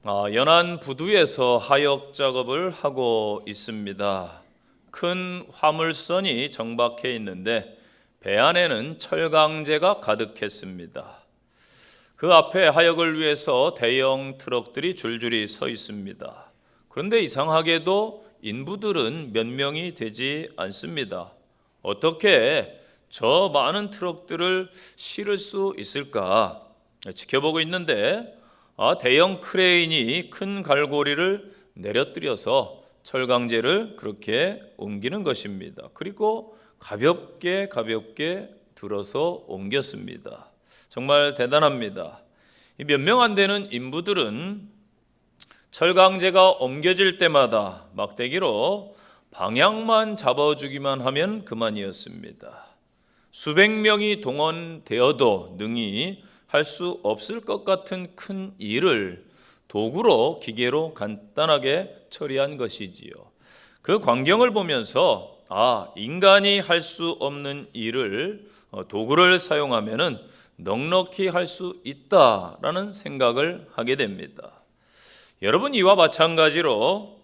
연안 부두에서 하역 작업을 하고 있습니다. 큰 화물선이 정박해 있는데 배 안에는 철강제가 가득했습니다. 그 앞에 하역을 위해서 대형 트럭들이 줄줄이 서 있습니다. 그런데 이상하게도 인부들은 몇 명이 되지 않습니다. 어떻게 저 많은 트럭들을 실을 수 있을까 지켜보고 있는데 대형 크레인이 큰 갈고리를 내려뜨려서 철강제를 그렇게 옮기는 것입니다. 그리고 가볍게 들어서 옮겼습니다. 정말 대단합니다. 몇 명 안 되는 인부들은 철강제가 옮겨질 때마다 막대기로 방향만 잡아주기만 하면 그만이었습니다. 수백 명이 동원되어도 능히 할 수 없을 것 같은 큰 일을 도구로 기계로 간단하게 처리한 것이지요. 그 광경을 보면서 인간이 할 수 없는 일을 도구를 사용하면은 넉넉히 할 수 있다라는 생각을 하게 됩니다. 여러분, 이와 마찬가지로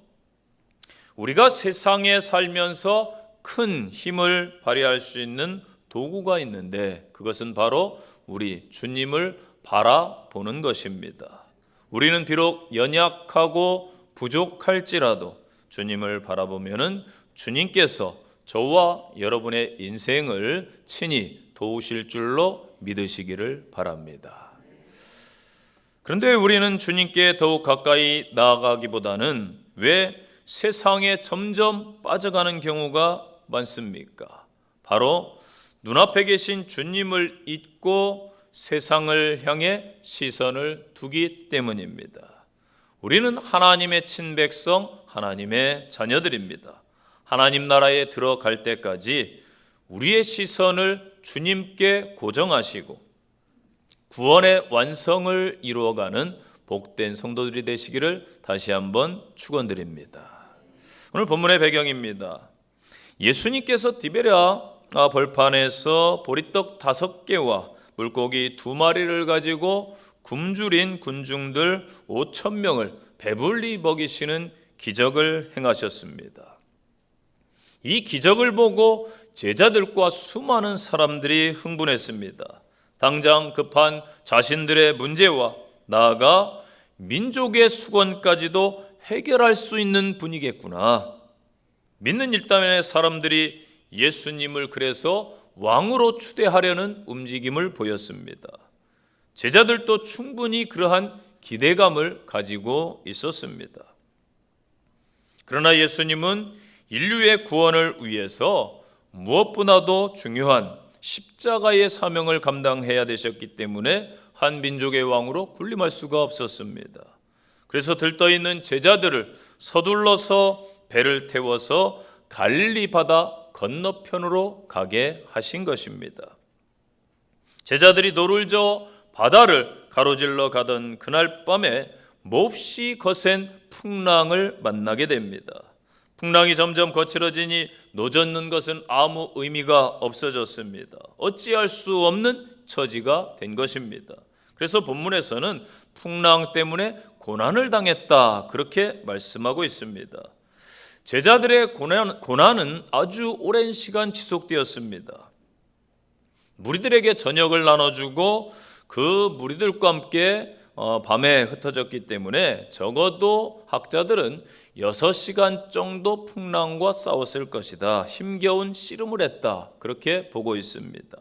우리가 세상에 살면서 큰 힘을 발휘할 수 있는 도구가 있는데 그것은 바로 우리 주님을 바라보는 것입니다. 우리는 비록 연약하고 부족할지라도 주님을 바라보면은 주님께서 저와 여러분의 인생을 친히 도우실 줄로 믿으시기를 바랍니다. 그런데 우리는 주님께 더욱 가까이 나아가기보다는 왜 세상에 점점 빠져가는 경우가 많습니까? 바로 눈앞에 계신 주님을 잊고 세상을 향해 시선을 두기 때문입니다. 우리는 하나님의 친백성, 하나님의 자녀들입니다. 하나님 나라에 들어갈 때까지 우리의 시선을 주님께 고정하시고 구원의 완성을 이루어가는 복된 성도들이 되시기를 다시 한번 축원드립니다. 오늘 본문의 배경입니다. 예수님께서 디베랴 벌판에서 보리떡 5개와 물고기 2마리를 가지고 굶주린 군중들 5,000명을 배불리 먹이시는 기적을 행하셨습니다. 이 기적을 보고 제자들과 수많은 사람들이 흥분했습니다. 당장 급한 자신들의 문제와 나아가 민족의 수건까지도 해결할 수 있는 분이겠구나. 믿는 일단의 사람들이 예수님을 그래서 왕으로 추대하려는 움직임을 보였습니다. 제자들도 충분히 그러한 기대감을 가지고 있었습니다. 그러나 예수님은 인류의 구원을 위해서 무엇보다도 중요한 십자가의 사명을 감당해야 되셨기 때문에 한 민족의 왕으로 군림할 수가 없었습니다. 그래서 들떠있는 제자들을 서둘러서 배를 태워서 갈릴리 바다 건너편으로 가게 하신 것입니다. 제자들이 노를 저어 바다를 가로질러 가던 그날 밤에 몹시 거센 풍랑을 만나게 됩니다. 풍랑이 점점 거칠어지니 노젓는 것은 아무 의미가 없어졌습니다. 어찌할 수 없는 처지가 된 것입니다. 그래서 본문에서는 풍랑 때문에 고난을 당했다 그렇게 말씀하고 있습니다. 제자들의 고난은 아주 오랜 시간 지속되었습니다. 무리들에게 저녁을 나눠주고 그 무리들과 함께 밤에 흩어졌기 때문에 적어도 학자들은 6시간 정도 풍랑과 싸웠을 것이다. 힘겨운 씨름을 했다. 그렇게 보고 있습니다.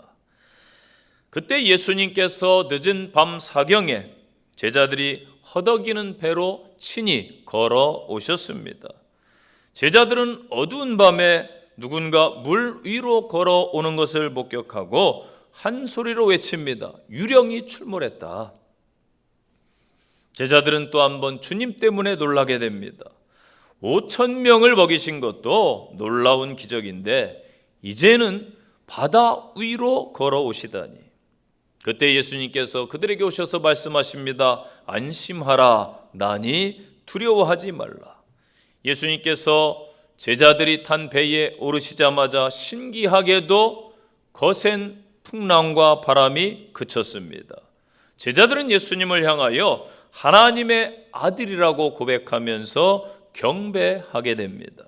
그때 예수님께서 늦은 밤 사경에 제자들이 허덕이는 배로 친히 걸어 오셨습니다. 제자들은 어두운 밤에 누군가 물 위로 걸어오는 것을 목격하고 한 소리로 외칩니다. 유령이 출몰했다. 제자들은 또 한 번 주님 때문에 놀라게 됩니다. 5,000명을 먹이신 것도 놀라운 기적인데 이제는 바다 위로 걸어오시다니. 그때 예수님께서 그들에게 오셔서 말씀하십니다. 안심하라. 나니 두려워하지 말라. 예수님께서 제자들이 탄 배에 오르시자마자 신기하게도 거센 풍랑과 바람이 그쳤습니다. 제자들은 예수님을 향하여 하나님의 아들이라고 고백하면서 경배하게 됩니다.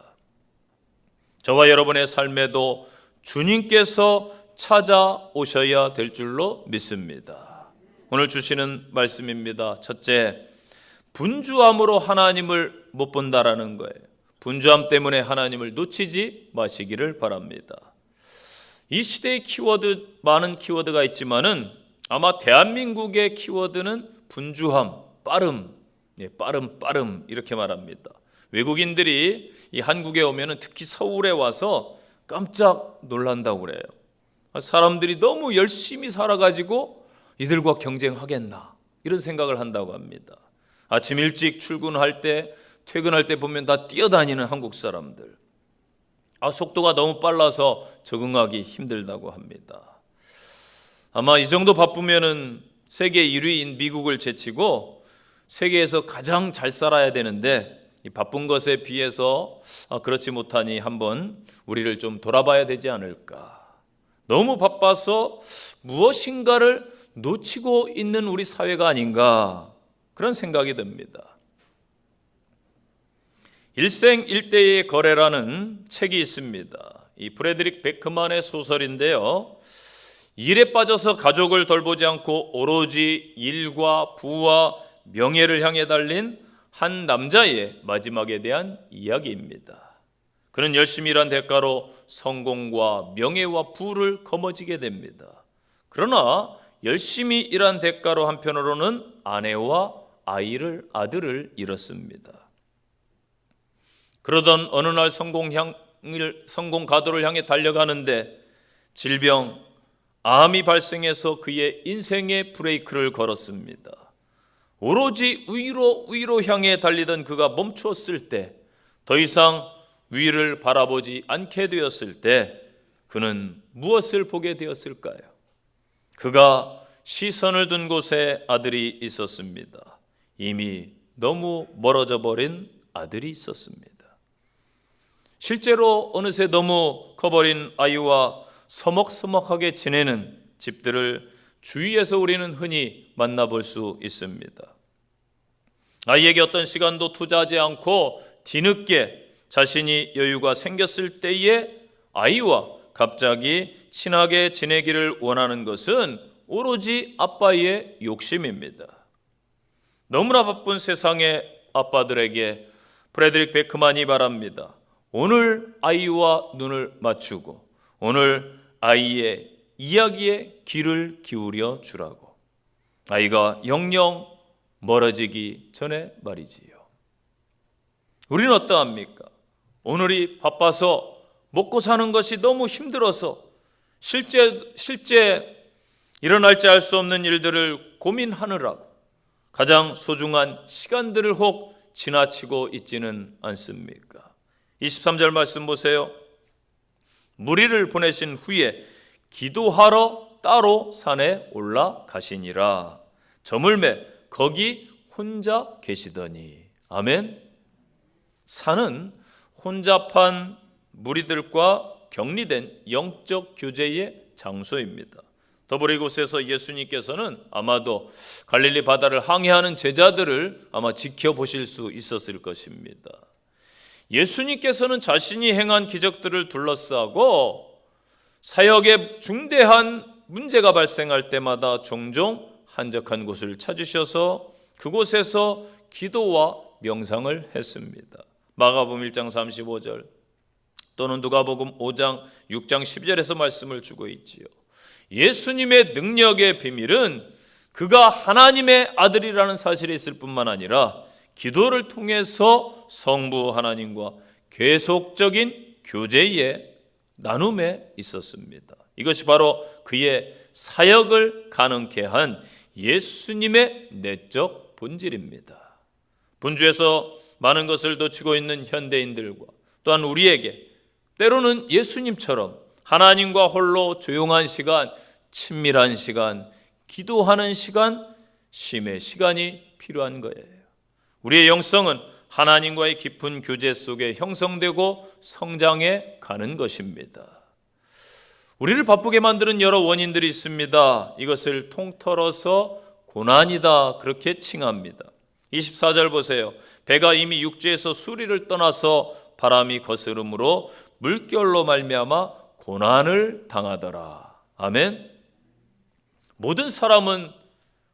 저와 여러분의 삶에도 주님께서 찾아오셔야 될 줄로 믿습니다. 오늘 주시는 말씀입니다. 첫째, 분주함으로 하나님을 못 본다라는 거예요. 분주함 때문에 하나님을 놓치지 마시기를 바랍니다. 이 시대의 키워드, 많은 키워드가 있지만은 아마 대한민국의 키워드는 분주함, 빠름, 빠름 이렇게 말합니다. 외국인들이 이 한국에 오면은 특히 서울에 와서 깜짝 놀란다고 그래요. 사람들이 너무 열심히 살아가지고 이들과 경쟁하겠나 이런 생각을 한다고 합니다. 아침 일찍 출근할 때, 퇴근할 때 보면 다 뛰어다니는 한국 사람들. 속도가 너무 빨라서 적응하기 힘들다고 합니다. 아마 이 정도 바쁘면은 세계 1위인 미국을 제치고 세계에서 가장 잘 살아야 되는데 이 바쁜 것에 비해서 그렇지 못하니 한번 우리를 좀 돌아봐야 되지 않을까. 너무 바빠서 무엇인가를 놓치고 있는 우리 사회가 아닌가 그런 생각이 듭니다. 일생일대의 거래라는 책이 있습니다. 이 프레드릭 베크만의 소설인데요. 일에 빠져서 가족을 돌보지 않고 오로지 일과 부와 명예를 향해 달린 한 남자의 마지막에 대한 이야기입니다. 그는 열심히 일한 대가로 성공과 명예와 부를 거머쥐게 됩니다. 그러나 열심히 일한 대가로 한편으로는 아내와 아들을 잃었습니다. 그러던 어느 날 성공 가도를 향해 달려가는데 질병, 암이 발생해서 그의 인생의 브레이크를 걸었습니다. 오로지 위로 향해 달리던 그가 멈추었을 때, 더 이상 위를 바라보지 않게 되었을 때 그는 무엇을 보게 되었을까요? 그가 시선을 둔 곳에 아들이 있었습니다. 이미 너무 멀어져 버린 아들이 있었습니다. 실제로 어느새 너무 커버린 아이와 서먹서먹하게 지내는 집들을 주위에서 우리는 흔히 만나볼 수 있습니다. 아이에게 어떤 시간도 투자하지 않고 뒤늦게 자신이 여유가 생겼을 때에 아이와 갑자기 친하게 지내기를 원하는 것은 오로지 아빠의 욕심입니다. 너무나 바쁜 세상의 아빠들에게 프레드릭 베크만이 바랍니다. 오늘 아이와 눈을 맞추고 오늘 아이의 이야기에 귀를 기울여 주라고. 아이가 영영 멀어지기 전에 말이지요. 우리는 어떠합니까? 오늘이 바빠서 먹고 사는 것이 너무 힘들어서 실제 일어날지 알 수 없는 일들을 고민하느라고 가장 소중한 시간들을 혹 지나치고 있지는 않습니까? 23절 말씀 보세요. 무리를 보내신 후에 기도하러 따로 산에 올라가시니라. 저물매 거기 혼자 계시더니. 아멘. 산은 혼잡한 무리들과 격리된 영적 교제의 장소입니다. 더불어 이곳에서 예수님께서는 아마도 갈릴리 바다를 항해하는 제자들을 아마 지켜보실 수 있었을 것입니다. 예수님께서는 자신이 행한 기적들을 둘러싸고 사역에 중대한 문제가 발생할 때마다 종종 한적한 곳을 찾으셔서 그곳에서 기도와 명상을 했습니다. 마가복음 1장 35절 또는 누가복음 5장 6장 10절에서 말씀을 주고 있지요. 예수님의 능력의 비밀은 그가 하나님의 아들이라는 사실이 있을 뿐만 아니라 기도를 통해서 성부 하나님과 계속적인 교제의 나눔에 있었습니다. 이것이 바로 그의 사역을 가능케 한 예수님의 내적 본질입니다. 분주해서 많은 것을 놓치고 있는 현대인들과 또한 우리에게 때로는 예수님처럼 하나님과 홀로 조용한 시간, 친밀한 시간, 기도하는 시간, 쉼의 시간이 필요한 거예요. 우리의 영성은 하나님과의 깊은 교제 속에 형성되고 성장해 가는 것입니다. 우리를 바쁘게 만드는 여러 원인들이 있습니다. 이것을 통틀어서 고난이다 그렇게 칭합니다. 24절 보세요. 배가 이미 육지에서 수리를 떠나서 바람이 거스름으로 물결로 말미암아 고난을 당하더라. 아멘. 모든 사람은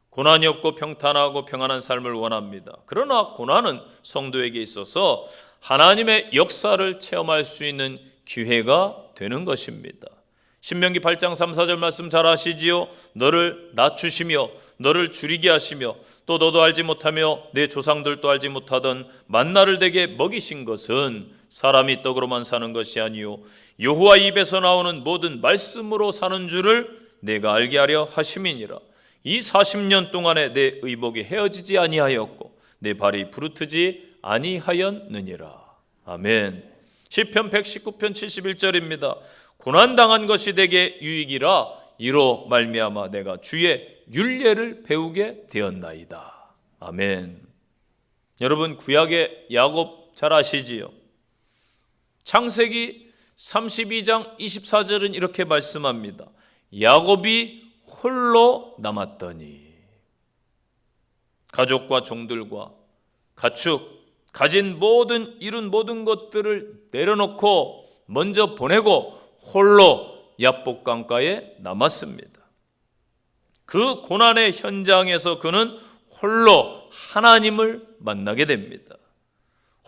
고난이 없고 평탄하고 평안한 삶을 원합니다. 그러나 고난은 성도에게 있어서 하나님의 역사를 체험할 수 있는 기회가 되는 것입니다. 신명기 8장 3, 4절 말씀 잘 아시지요? 너를 낮추시며 너를 줄이게 하시며 또 너도 알지 못하며 내 조상들도 알지 못하던 만나를 내게 먹이신 것은 사람이 떡으로만 사는 것이 아니요 여호와 입에서 나오는 모든 말씀으로 사는 줄을 내가 알게 하려 하심이니라. 이 40년 동안에 내 의복이 헤어지지 아니하였고 내 발이 부르트지 아니하였느니라. 아멘. 시편 119편 71절입니다. 고난당한 것이 내게 유익이라 이로 말미암아 내가 주의 율례를 배우게 되었나이다. 아멘. 여러분 구약의 야곱 잘 아시지요? 창세기 32장 24절은 이렇게 말씀합니다. 야곱이 홀로 남았더니 가족과 종들과 가축 가진 모든 이룬 모든 것들을 내려놓고 먼저 보내고 홀로 야복강가에 남았습니다. 그 고난의 현장에서 그는 홀로 하나님을 만나게 됩니다.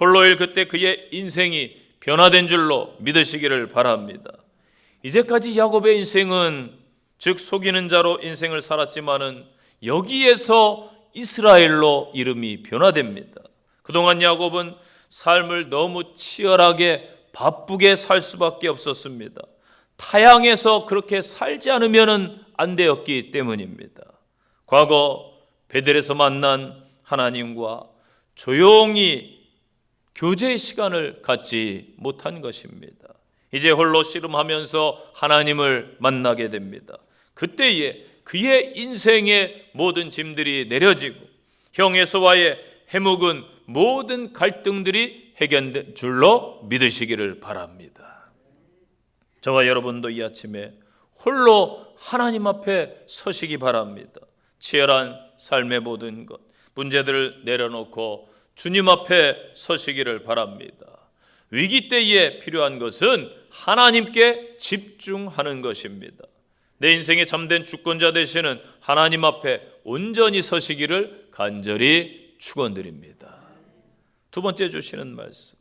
홀로일 그때 그의 인생이 변화된 줄로 믿으시기를 바랍니다. 이제까지 야곱의 인생은 즉 속이는 자로 인생을 살았지만은 여기에서 이스라엘로 이름이 변화됩니다. 그동안 야곱은 삶을 너무 치열하게 바쁘게 살 수밖에 없었습니다. 타향에서 그렇게 살지 않으면 안 되었기 때문입니다. 과거 베델에서 만난 하나님과 조용히 교제의 시간을 갖지 못한 것입니다. 이제 홀로 씨름하면서 하나님을 만나게 됩니다. 그때에 그의 인생의 모든 짐들이 내려지고 형에서와의 해묵은 모든 갈등들이 해결된 줄로 믿으시기를 바랍니다. 저와 여러분도 이 아침에 홀로 하나님 앞에 서시기 바랍니다. 치열한 삶의 모든 것, 문제들을 내려놓고 주님 앞에 서시기를 바랍니다. 위기 때에 필요한 것은 하나님께 집중하는 것입니다. 내 인생의 참된 주권자 되시는 하나님 앞에 온전히 서시기를 간절히 축원드립니다. 두 번째 주시는 말씀,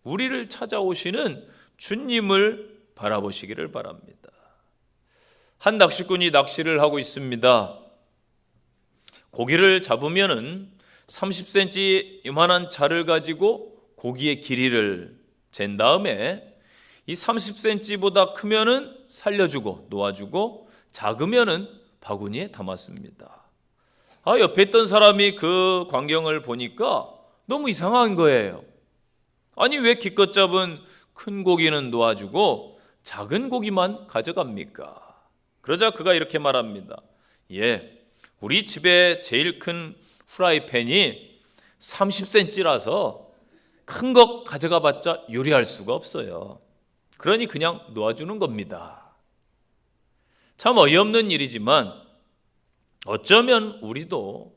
우리를 찾아오시는 주님을 바라보시기를 바랍니다. 한 낚시꾼이 낚시를 하고 있습니다. 고기를 잡으면은 30cm 이만한 자를 가지고 고기의 길이를 잰 다음에 이 30cm보다 크면은 살려주고 놓아주고 작으면은 바구니에 담았습니다. 옆에 있던 사람이 그 광경을 보니까 너무 이상한 거예요. 아니 왜 기껏 잡은 큰 고기는 놓아주고 작은 고기만 가져갑니까? 그러자 그가 이렇게 말합니다. 우리 집에 제일 큰 후라이팬이 30cm라서 큰 거 가져가 봤자 요리할 수가 없어요. 그러니 그냥 놓아주는 겁니다. 참 어이없는 일이지만 어쩌면 우리도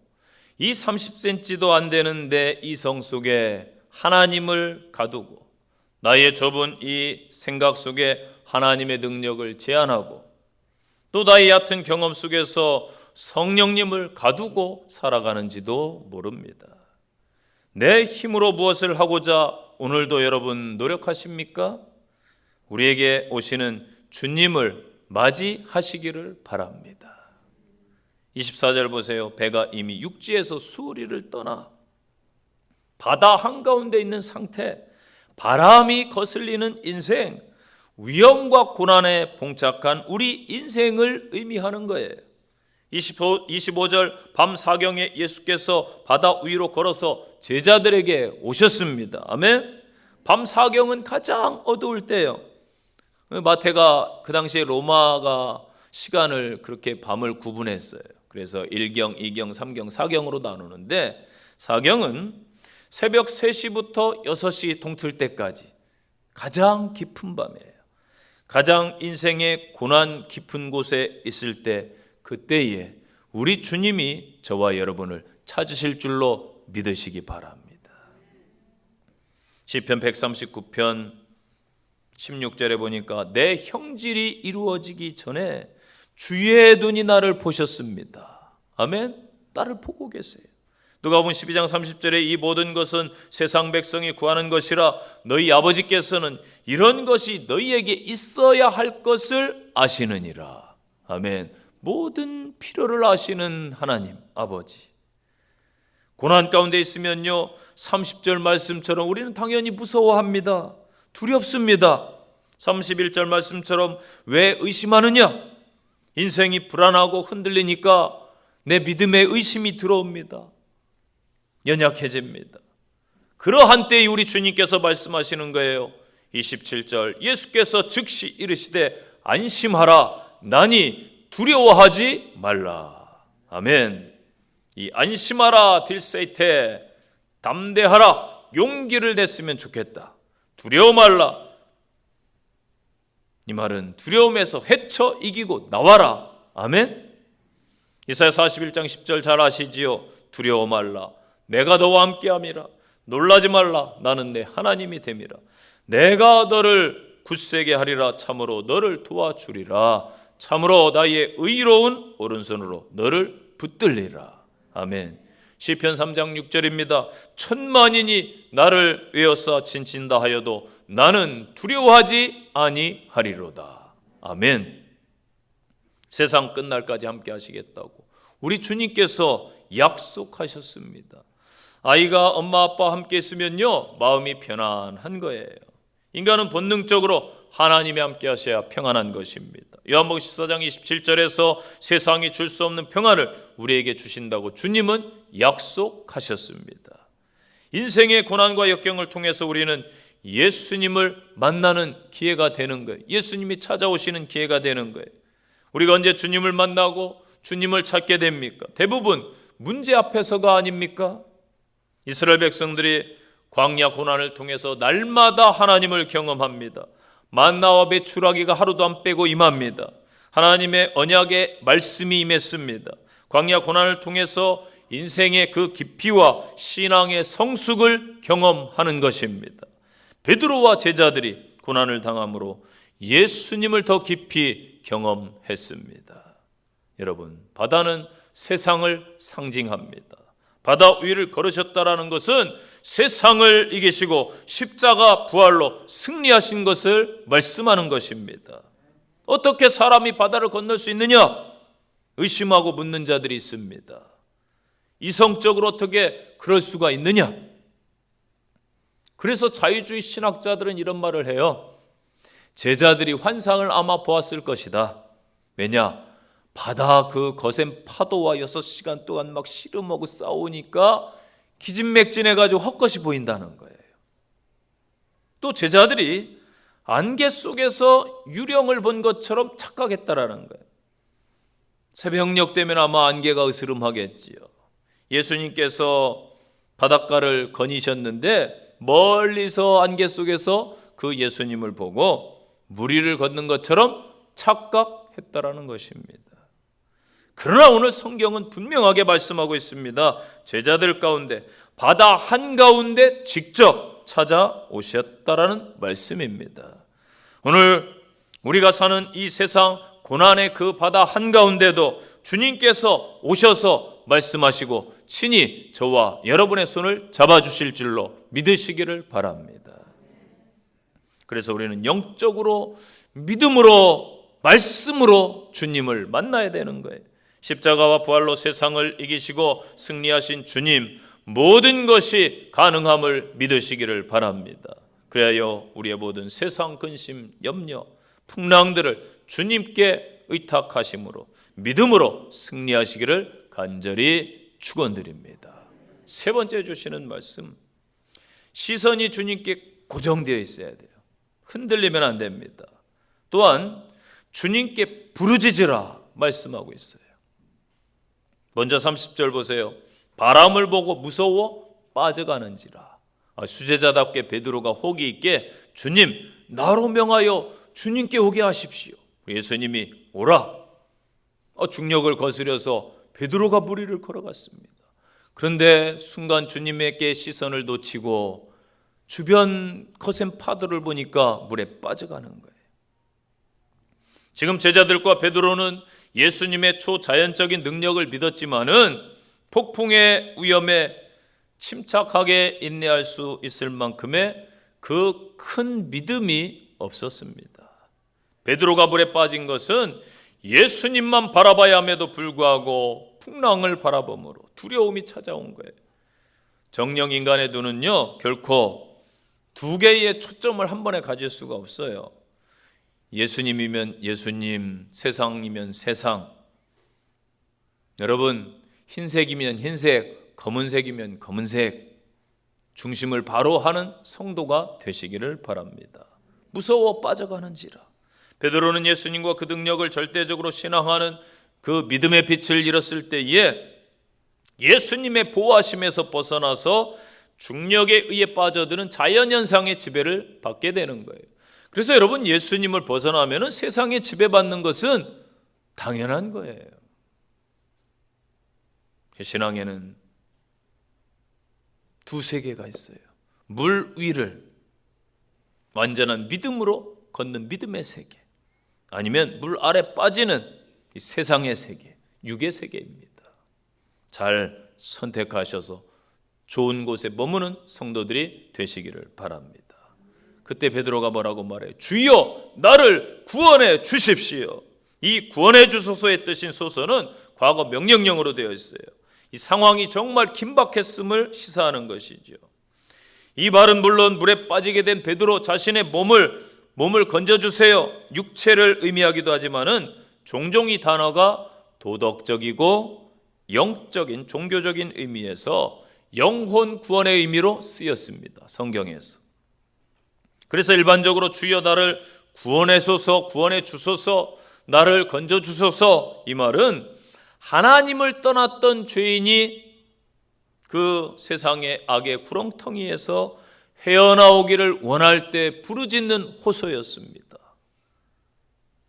이 30cm도 안 되는 내 이성 속에 하나님을 가두고 나의 좁은 이 생각 속에 하나님의 능력을 제한하고 또 나의 얕은 경험 속에서 성령님을 가두고 살아가는지도 모릅니다. 내 힘으로 무엇을 하고자 오늘도 여러분 노력하십니까? 우리에게 오시는 주님을 맞이하시기를 바랍니다. 24절 보세요. 배가 이미 육지에서 수리를 떠나 바다 한가운데 있는 상태, 바람이 거슬리는 인생, 위험과 고난에 봉착한 우리 인생을 의미하는 거예요. 25절 밤 사경에 예수께서 바다 위로 걸어서 제자들에게 오셨습니다. 아멘. 밤 사경은 가장 어두울 때예요. 마태가 그 당시에 로마가 시간을 그렇게 밤을 구분했어요. 그래서 1경, 2경, 3경, 4경으로 나누는데 사경은 새벽 3시부터 6시 동틀 때까지 가장 깊은 밤이에요. 가장 인생의 고난 깊은 곳에 있을 때 그때에 우리 주님이 저와 여러분을 찾으실 줄로 믿으시기 바랍니다. 시편 139편 16절에 보니까 내 형질이 이루어지기 전에 주의 눈이 나를 보셨습니다. 아멘. 나를 보고 계세요. 누가복음 12장 30절에 이 모든 것은 세상 백성이 구하는 것이라 너희 아버지께서는 이런 것이 너희에게 있어야 할 것을 아시느니라. 아멘. 모든 필요를 아시는 하나님 아버지. 고난 가운데 있으면요 30절 말씀처럼 우리는 당연히 무서워합니다. 두렵습니다. 31절 말씀처럼 왜 의심하느냐? 인생이 불안하고 흔들리니까 내 믿음에 의심이 들어옵니다. 연약해집니다. 그러한 때에 우리 주님께서 말씀하시는 거예요. 27절 예수께서 즉시 이르시되 안심하라 나니 두려워하지 말라. 아멘. 이 안심하라 딜세이테 담대하라 용기를 냈으면 좋겠다. 두려워 말라. 이 말은 두려움에서 헤쳐 이기고 나와라. 아멘. 이사야 41장 10절 잘 아시지요. 두려워 말라 내가 너와 함께함이라. 놀라지 말라 나는 내 하나님이 됨이라. 내가 너를 굳세게 하리라. 참으로 너를 도와주리라. 참으로 나의 의로운 오른손으로 너를 붙들리라. 아멘. 시편 3장 6절입니다. 천만인이 나를 외워싸 진친다 하여도 나는 두려워하지 아니하리로다. 아멘. 세상 끝날까지 함께 하시겠다고 우리 주님께서 약속하셨습니다. 아이가 엄마 아빠 함께 있으면요 마음이 편안한 거예요. 인간은 본능적으로 하나님이 함께 하셔야 평안한 것입니다. 요한복음 14장 27절에서 세상이 줄 수 없는 평안을 우리에게 주신다고 주님은 약속하셨습니다. 인생의 고난과 역경을 통해서 우리는 예수님을 만나는 기회가 되는 거예요. 예수님이 찾아오시는 기회가 되는 거예요. 우리가 언제 주님을 만나고 주님을 찾게 됩니까? 대부분 문제 앞에서가 아닙니까? 이스라엘 백성들이 광야 고난을 통해서 날마다 하나님을 경험합니다. 만나와 메추라기가 하루도 안 빼고 임합니다. 하나님의 언약의 말씀이 임했습니다. 광야 고난을 통해서 인생의 그 깊이와 신앙의 성숙을 경험하는 것입니다. 베드로와 제자들이 고난을 당함으로 예수님을 더 깊이 경험했습니다. 여러분, 바다는 세상을 상징합니다. 바다 위를 걸으셨다라는 것은 세상을 이기시고 십자가 부활로 승리하신 것을 말씀하는 것입니다. 어떻게 사람이 바다를 건널 수 있느냐? 의심하고 묻는 자들이 있습니다. 이성적으로 어떻게 그럴 수가 있느냐? 그래서 자유주의 신학자들은 이런 말을 해요. 제자들이 환상을 아마 보았을 것이다. 왜냐? 바다 그 거센 파도와 6시간 동안 막 씨름하고 싸우니까 기진맥진해가지고 헛것이 보인다는 거예요. 또 제자들이 안개 속에서 유령을 본 것처럼 착각했다라는 거예요. 새벽녘 되면 아마 안개가 으스름하겠지요. 예수님께서 바닷가를 거니셨는데 멀리서 안개 속에서 그 예수님을 보고 물 위를 걷는 것처럼 착각했다라는 것입니다. 그러나 오늘 성경은 분명하게 말씀하고 있습니다. 제자들 가운데 바다 한가운데 직접 찾아오셨다라는 말씀입니다. 오늘 우리가 사는 이 세상 고난의 그 바다 한가운데도 주님께서 오셔서 말씀하시고 친히 저와 여러분의 손을 잡아주실 줄로 믿으시기를 바랍니다. 그래서 우리는 영적으로 믿음으로 말씀으로 주님을 만나야 되는 거예요. 십자가와 부활로 세상을 이기시고 승리하신 주님, 모든 것이 가능함을 믿으시기를 바랍니다. 그래야 우리의 모든 세상 근심, 염려, 풍랑들을 주님께 의탁하심으로 믿음으로 승리하시기를 간절히 축원드립니다. 세 번째 주시는 말씀, 시선이 주님께 고정되어 있어야 돼요. 흔들리면 안 됩니다. 또한 주님께 부르짖으라 말씀하고 있어요. 먼저 30절 보세요. 바람을 보고 무서워 빠져가는지라. 수제자답게 베드로가 호기 있게 주님 나로 명하여 주님께 오게 하십시오. 예수님이 오라. 중력을 거스려서 베드로가 무리를 걸어갔습니다. 그런데 순간 주님에게 시선을 놓치고 주변 거센 파도를 보니까 물에 빠져가는 거예요. 지금 제자들과 베드로는 예수님의 초자연적인 능력을 믿었지만은 폭풍의 위험에 침착하게 인내할 수 있을 만큼의 그 큰 믿음이 없었습니다. 베드로가 물에 빠진 것은 예수님만 바라봐야 함에도 불구하고 풍랑을 바라보므로 두려움이 찾아온 거예요. 정령 인간의 눈은요, 결코 두 개의 초점을 한 번에 가질 수가 없어요. 예수님이면 예수님, 세상이면 세상. 여러분, 흰색이면 흰색, 검은색이면 검은색. 중심을 바로 하는 성도가 되시기를 바랍니다. 무서워 빠져가는지라. 베드로는 예수님과 그 능력을 절대적으로 신앙하는 그 믿음의 빛을 잃었을 때에 예수님의 보호하심에서 벗어나서 중력에 의해 빠져드는 자연현상의 지배를 받게 되는 거예요. 그래서 여러분, 예수님을 벗어나면 세상에 지배받는 것은 당연한 거예요. 신앙에는 두 세계가 있어요. 물 위를 완전한 믿음으로 걷는 믿음의 세계, 아니면 물 아래 빠지는 이 세상의 세계, 육의 세계입니다. 잘 선택하셔서 좋은 곳에 머무는 성도들이 되시기를 바랍니다. 그때 베드로가 뭐라고 말해요? 주여, 나를 구원해 주십시오. 이 구원해 주소서의 뜻인 소서는 과거 명령형으로 되어 있어요. 이 상황이 정말 긴박했음을 시사하는 것이죠. 이 말은 물론 물에 빠지게 된 베드로 자신의 몸을 건져주세요, 육체를 의미하기도 하지만은 종종 이 단어가 도덕적이고 영적인 종교적인 의미에서 영혼 구원의 의미로 쓰였습니다, 성경에서. 그래서 일반적으로 주여 나를 구원하소서, 구원해 주소서, 나를 건져 주소서, 이 말은 하나님을 떠났던 죄인이 그 세상의 악의 구렁텅이에서 헤어나오기를 원할 때 부르짖는 호소였습니다.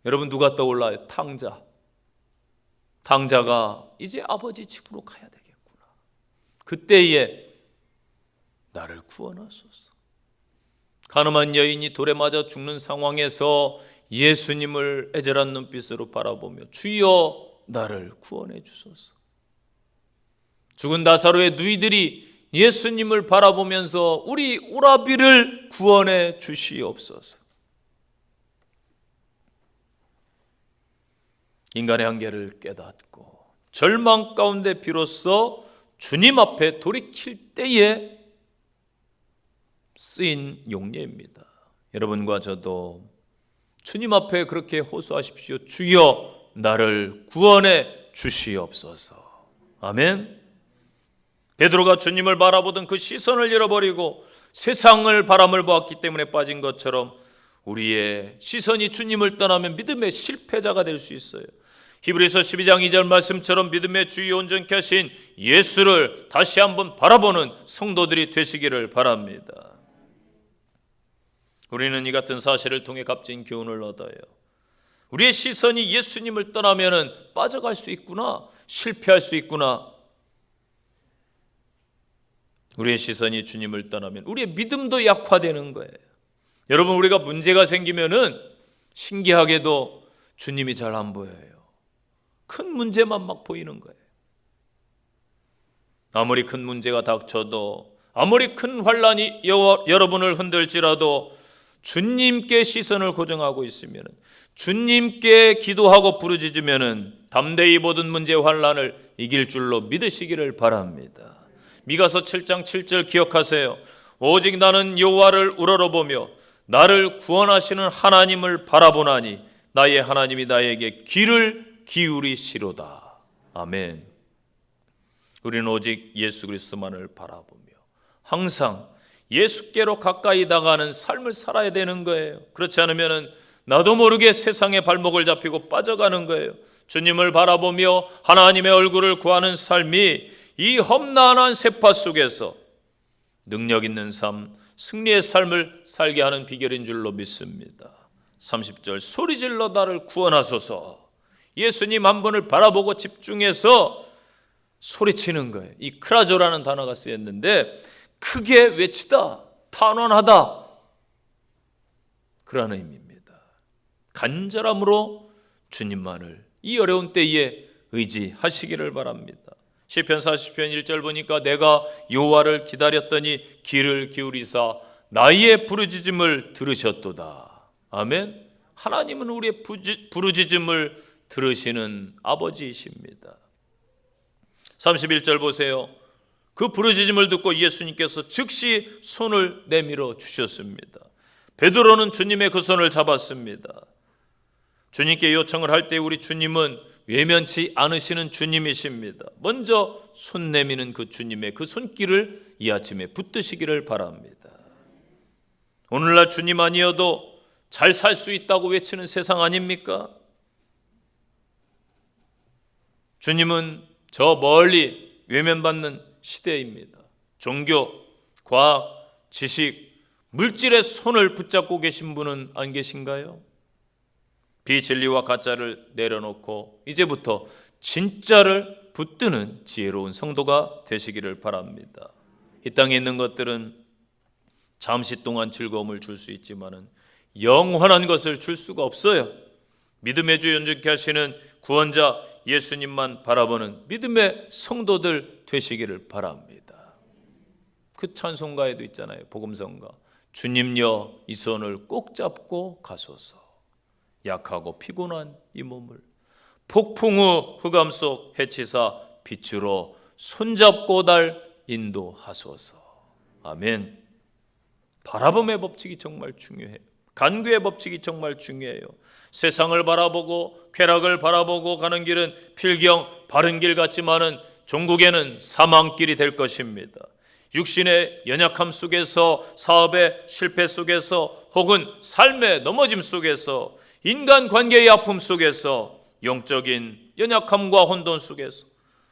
여러분, 누가 떠올라요? 탕자가 이제 아버지 집으로 가야 되겠구나. 그때에 나를 구원하소서. 가늠한 여인이 돌에 맞아 죽는 상황에서 예수님을 애절한 눈빛으로 바라보며 주여 나를 구원해 주소서. 죽은 나사로의 누이들이 예수님을 바라보면서 우리 오라비를 구원해 주시옵소서. 인간의 한계를 깨닫고 절망 가운데 비로소 주님 앞에 돌이킬 때에 쓰인 용례입니다. 여러분과 저도 주님 앞에 그렇게 호소하십시오. 주여 나를 구원해 주시옵소서. 아멘. 베드로가 주님을 바라보던 그 시선을 잃어버리고 세상을 바람을 보았기 때문에 빠진 것처럼 우리의 시선이 주님을 떠나면 믿음의 실패자가 될 수 있어요. 히브리서 12장 2절 말씀처럼 믿음의 주요 온전케 하신 예수를 다시 한번 바라보는 성도들이 되시기를 바랍니다. 우리는 이 같은 사실을 통해 값진 교훈을 얻어요. 우리의 시선이 예수님을 떠나면 빠져갈 수 있구나, 실패할 수 있구나. 우리의 시선이 주님을 떠나면 우리의 믿음도 약화되는 거예요. 여러분, 우리가 문제가 생기면은 신기하게도 주님이 잘 안 보여요. 큰 문제만 막 보이는 거예요. 아무리 큰 문제가 닥쳐도, 아무리 큰 환란이 여러분을 흔들지라도 주님께 시선을 고정하고 있으면, 주님께 기도하고 부르짖으면 담대히 모든 문제 환란을 이길 줄로 믿으시기를 바랍니다. 미가서 7장 7절 기억하세요. 오직 나는 여호와를 우러러보며 나를 구원하시는 하나님을 바라보나니 나의 하나님이 나에게 귀를 기울이시로다. 아멘. 우리는 오직 예수 그리스도만을 바라보며 항상 예수께로 가까이 나가는 삶을 살아야 되는 거예요. 그렇지 않으면 나도 모르게 세상에 발목을 잡히고 빠져가는 거예요. 주님을 바라보며 하나님의 얼굴을 구하는 삶이 이 험난한 세파 속에서 능력 있는 삶, 승리의 삶을 살게 하는 비결인 줄로 믿습니다. 30절 소리질러 나를 구원하소서. 예수님 한 분을 바라보고 집중해서 소리치는 거예요. 이 크라조라는 단어가 쓰였는데 크게 외치다, 탄원하다, 그러한 의미입니다. 간절함으로 주님만을 이 어려운 때에 의지하시기를 바랍니다. 시편 40편 1절 보니까 내가 여호와를 기다렸더니 귀를 기울이사 나의 부르짖음을 들으셨도다. 아멘. 하나님은 우리의 부르짖음을 들으시는 아버지이십니다. 31절 보세요. 그 부르짖음을 듣고 예수님께서 즉시 손을 내밀어 주셨습니다. 베드로는 주님의 그 손을 잡았습니다. 주님께 요청을 할 때 우리 주님은 외면치 않으시는 주님이십니다. 먼저 손 내미는 그 주님의 그 손길을 이 아침에 붙드시기를 바랍니다. 오늘날 주님 아니어도 잘 살 수 있다고 외치는 세상 아닙니까? 주님은 저 멀리 외면받는 시대입니다. 종교, 과학, 지식, 물질의 손을 붙잡고 계신 분은 안 계신가요? 비진리와 가짜를 내려놓고 이제부터 진짜를 붙드는 지혜로운 성도가 되시기를 바랍니다. 이 땅에 있는 것들은 잠시 동안 즐거움을 줄 수 있지만은 영원한 것을 줄 수가 없어요. 믿음의 주 연주케 하시는 구원자 예수님만 바라보는 믿음의 성도들 되시기를 바랍니다. 그 찬송가에도 있잖아요. 복음성가. 주님여 이 손을 꼭 잡고 가소서. 약하고 피곤한 이 몸을 폭풍 후 흑암 속 해치사 빛으로 손잡고 달 인도하소서. 아멘. 바라봄의 법칙이 정말 중요해요. 간구의 법칙이 정말 중요해요. 세상을 바라보고 쾌락을 바라보고 가는 길은 필경 바른 길 같지만은 종국에는 사망길이 될 것입니다. 육신의 연약함 속에서, 사업의 실패 속에서, 혹은 삶의 넘어짐 속에서, 인간관계의 아픔 속에서, 영적인 연약함과 혼돈 속에서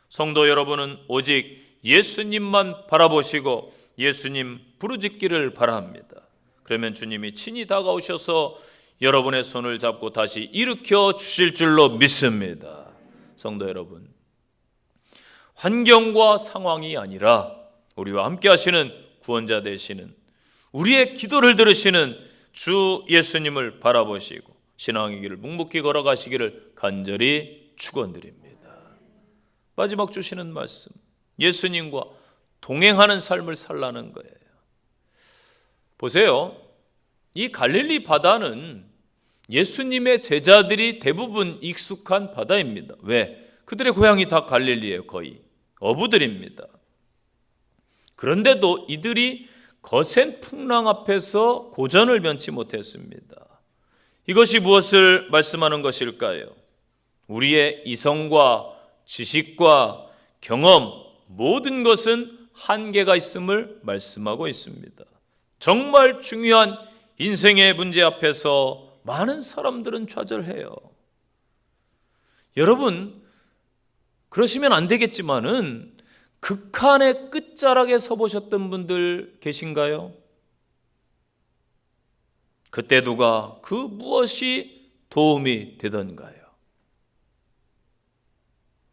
성도 여러분은 오직 예수님만 바라보시고 예수님 부르짖기를 바랍니다. 그러면 주님이 친히 다가오셔서 여러분의 손을 잡고 다시 일으켜 주실 줄로 믿습니다. 성도 여러분, 환경과 상황이 아니라 우리와 함께 하시는 구원자 되시는, 우리의 기도를 들으시는 주 예수님을 바라보시고 신앙의 길을 묵묵히 걸어가시기를 간절히 축원드립니다. 마지막 주시는 말씀, 예수님과 동행하는 삶을 살라는 거예요. 보세요. 이 갈릴리 바다는 예수님의 제자들이 대부분 익숙한 바다입니다. 왜? 그들의 고향이 다 갈릴리예요. 거의 어부들입니다. 그런데도 이들이 거센 풍랑 앞에서 고전을 면치 못했습니다. 이것이 무엇을 말씀하는 것일까요? 우리의 이성과 지식과 경험, 모든 것은 한계가 있음을 말씀하고 있습니다. 정말 중요한 인생의 문제 앞에서 많은 사람들은 좌절해요. 여러분, 그러시면 안 되겠지만은 극한의 끝자락에 서보셨던 분들 계신가요? 그때 누가 그 무엇이 도움이 되던가요?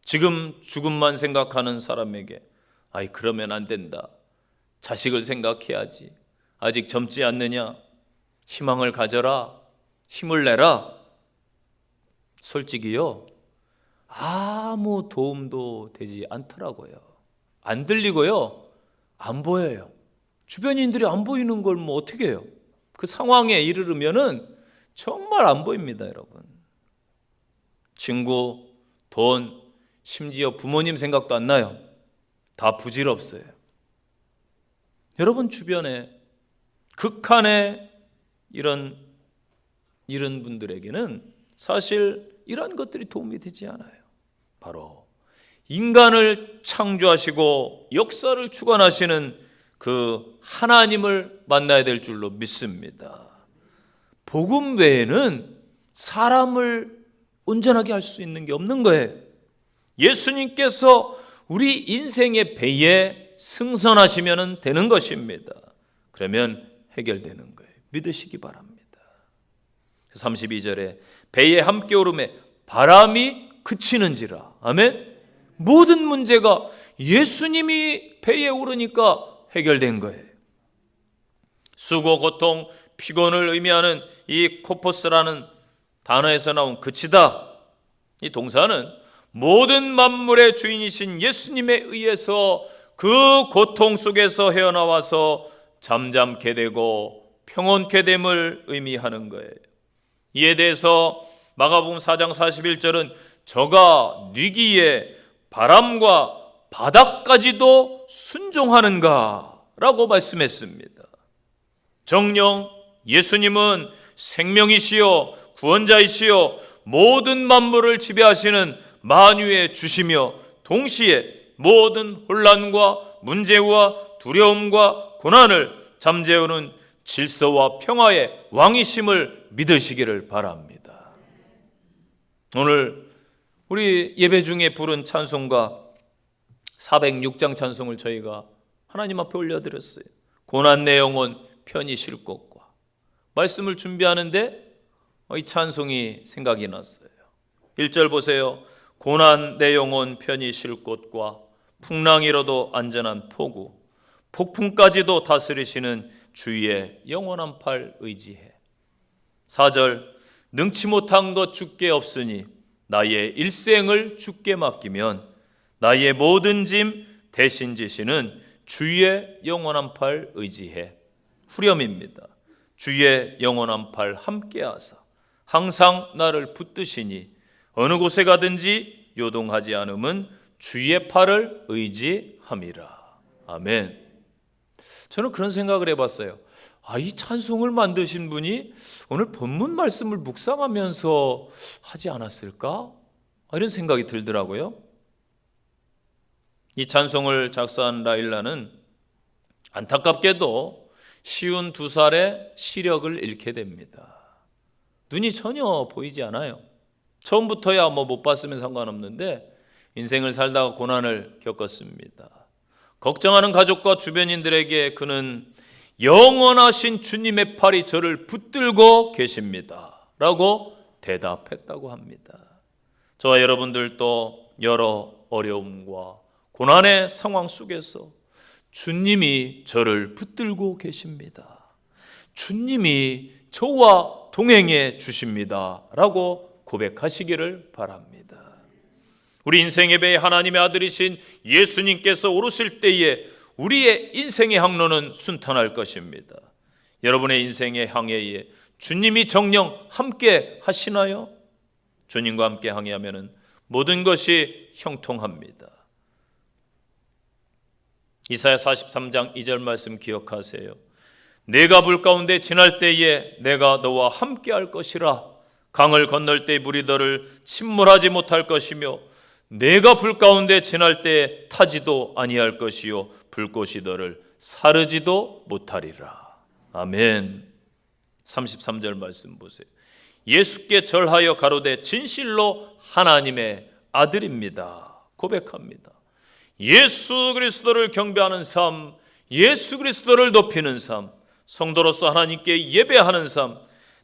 지금 죽음만 생각하는 사람에게 아이 그러면 안 된다. 자식을 생각해야지. 아직 젊지 않느냐. 희망을 가져라. 힘을 내라. 솔직히요. 아무 도움도 되지 않더라고요. 안 들리고요. 안 보여요. 주변인들이 안 보이는 걸 뭐 어떻게 해요? 그 상황에 이르르면은 정말 안 보입니다, 여러분. 친구, 돈, 심지어 부모님 생각도 안 나요. 다 부질없어요. 여러분 주변에 극한의 이런 분들에게는 사실 이런 것들이 도움이 되지 않아요. 바로 인간을 창조하시고 역사를 주관하시는 그 하나님을 만나야 될 줄로 믿습니다. 복음 외에는 사람을 온전하게 할 수 있는 게 없는 거예요. 예수님께서 우리 인생의 배에 승선하시면 되는 것입니다. 그러면 해결되는 거예요. 믿으시기 바랍니다. 32절에 배에 함께 오름에 바람이 그치는지라. 아멘. 모든 문제가 예수님이 배에 오르니까 해결된 거예요. 수고, 고통, 피곤을 의미하는 이 코포스라는 단어에서 나온 그치다, 이 동사는 모든 만물의 주인이신 예수님에 의해서 그 고통 속에서 헤어나와서 잠잠케 되고 평온케 됨을 의미하는 거예요. 이에 대해서 마가복음 4장 41절은 저가 뉘기에 바람과 바다까지도 순종하는가 라고 말씀했습니다. 정녕 예수님은 생명이시요 구원자이시요 모든 만물을 지배하시는 만유의 주시며 동시에 모든 혼란과 문제와 두려움과 고난을 잠재우는 질서와 평화의 왕이심을 믿으시기를 바랍니다. 오늘 우리 예배 중에 부른 찬송가 406장 찬송을 저희가 하나님 앞에 올려드렸어요. 고난 내 영혼 편히 쉴 곳과, 말씀을 준비하는데 이 찬송이 생각이 났어요. 1절 보세요. 고난 내 영혼 편히 쉴 곳과 풍랑이라도 안전한 포구, 폭풍까지도 다스리시는 주의 영원한 팔 의지해. 4절 능치 못한 것 주께 없으니 나의 일생을 주께 맡기면 나의 모든 짐 대신 지시는 주의 영원한 팔 의지해. 후렴입니다. 주의 영원한 팔 함께하사 항상 나를 붙드시니 어느 곳에 가든지 요동하지 않음은 주의 팔을 의지함이라. 아멘. 저는 그런 생각을 해봤어요. 이 찬송을 만드신 분이 오늘 본문 말씀을 묵상하면서 하지 않았을까? 이런 생각이 들더라고요. 이 찬송을 작사한 라일라는 안타깝게도 쉬운 2살에 시력을 잃게 됩니다. 눈이 전혀 보이지 않아요. 처음부터야 못 봤으면 상관없는데 인생을 살다가 고난을 겪었습니다. 걱정하는 가족과 주변인들에게 그는 영원하신 주님의 팔이 저를 붙들고 계십니다 라고 대답했다고 합니다. 저와 여러분들도 여러 어려움과 고난의 상황 속에서 주님이 저를 붙들고 계십니다. 주님이 저와 동행해 주십니다 라고 고백하시기를 바랍니다. 우리 인생의 배에 하나님의 아들이신 예수님께서 오르실 때에 우리의 인생의 항로는 순탄할 것입니다. 여러분의 인생의 항해에 주님이 정녕 함께 하시나요? 주님과 함께 항해하면 모든 것이 형통합니다. 이사야 43장 2절 말씀 기억하세요. 내가 불 가운데 지날 때에 내가 너와 함께 할 것이라. 강을 건널 때 물이 너를 침몰하지 못할 것이며 내가 불 가운데 지날 때에 타지도 아니할 것이요 불꽃이 너를 사르지도 못하리라. 아멘. 33절 말씀 보세요. 예수께 절하여 가로되 진실로 하나님의 아들입니다. 고백합니다. 예수 그리스도를 경배하는 삶, 예수 그리스도를 높이는 삶, 성도로서 하나님께 예배하는 삶,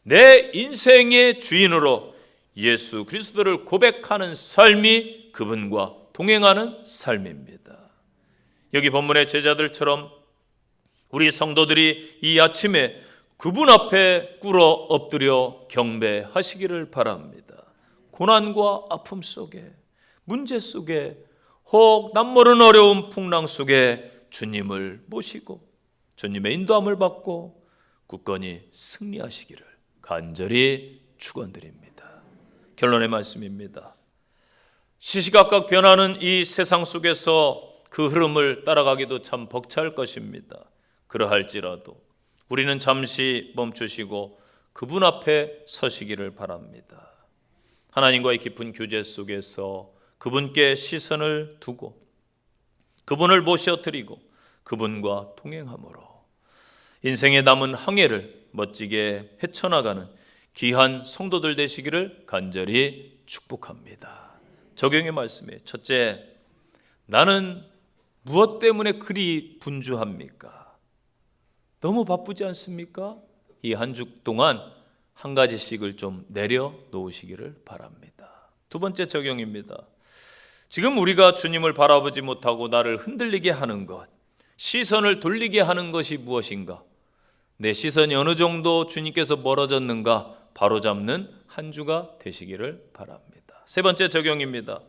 내 인생의 주인으로 예수 그리스도를 고백하는 삶이 그분과 동행하는 삶입니다. 여기 본문의 제자들처럼 우리 성도들이 이 아침에 그분 앞에 꿇어 엎드려 경배하시기를 바랍니다. 고난과 아픔 속에, 문제 속에, 혹 남모르는 어려운 풍랑 속에 주님을 모시고 주님의 인도함을 받고 굳건히 승리하시기를 간절히 축원드립니다. 결론의 말씀입니다. 시시각각 변하는 이 세상 속에서 그 흐름을 따라가기도 참 벅찰 것입니다. 그러할지라도 우리는 잠시 멈추시고 그분 앞에 서시기를 바랍니다. 하나님과의 깊은 교제 속에서 그분께 시선을 두고 그분을 모셔드리고 그분과 동행함으로 인생의 남은 항해를 멋지게 헤쳐나가는 귀한 성도들 되시기를 간절히 축복합니다. 적용의 말씀에 첫째, 나는 무엇 때문에 그리 분주합니까? 너무 바쁘지 않습니까? 이 한 주 동안 한 가지씩을 좀 내려놓으시기를 바랍니다. 두 번째 적용입니다. 지금 우리가 주님을 바라보지 못하고 나를 흔들리게 하는 것, 시선을 돌리게 하는 것이 무엇인가? 내 시선이 어느 정도 주님께서 멀어졌는가 바로잡는 한 주가 되시기를 바랍니다. 세 번째 적용입니다.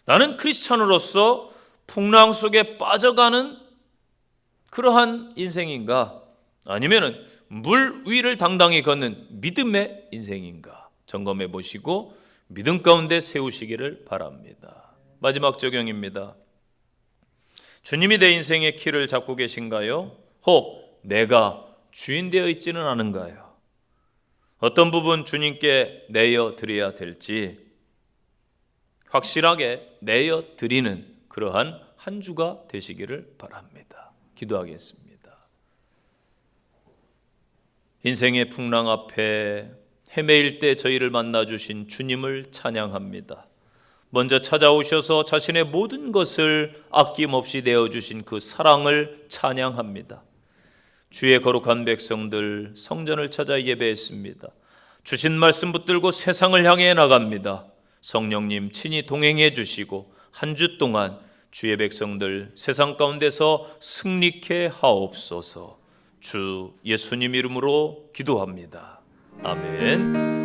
나는 크리스찬으로서 풍랑 속에 빠져가는 그러한 인생인가? 아니면은 물 위를 당당히 걷는 믿음의 인생인가? 점검해 보시고 믿음 가운데 세우시기를 바랍니다. 마지막 적용입니다. 주님이 내 인생의 키를 잡고 계신가요? 혹 내가 주인 되어 있지는 않은가요? 어떤 부분 주님께 내어 드려야 될지 확실하게 내어 드리는 그러한 한 주가 되시기를 바랍니다. 기도하겠습니다. 인생의 풍랑 앞에 헤매일 때 저희를 만나주신 주님을 찬양합니다. 먼저 찾아오셔서 자신의 모든 것을 아낌없이 내어주신 그 사랑을 찬양합니다. 주의 거룩한 백성들 성전을 찾아 예배했습니다. 주신 말씀 붙들고 세상을 향해 나갑니다. 성령님 친히 동행해 주시고 한 주 동안 주의 백성들 세상 가운데서 승리케 하옵소서. 주 예수님 이름으로 기도합니다. 아멘.